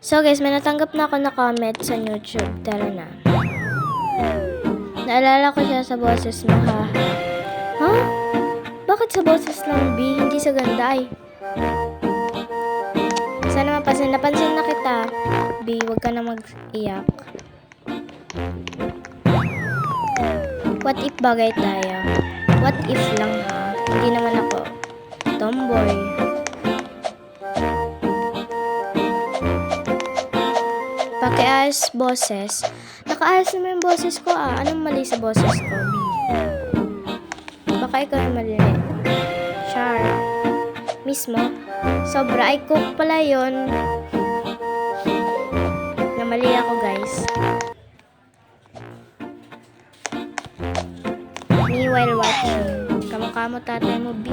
So guys, may natanggap na ako na comment sa YouTube. Tara na. Naalala ko siya sa boses mo, ha? Ha? Bakit sa boses lang, B? Hindi sa ganda, ay. Sana mapansin. Napansin na kita. B, huwag ka na mag-iyak. What if bagay tayo? What if lang, ha? Hindi naman ako tomboy. Pakiayos boses. Nakaayos naman yung boses ko, ah. Anong mali sa boses ko, B? Baka ikaw yung mali. Char. Mismo. Sobra. Ay, cook pala yun. Namali ako, guys. Me while watching. Kamukha mo tatay mo, B.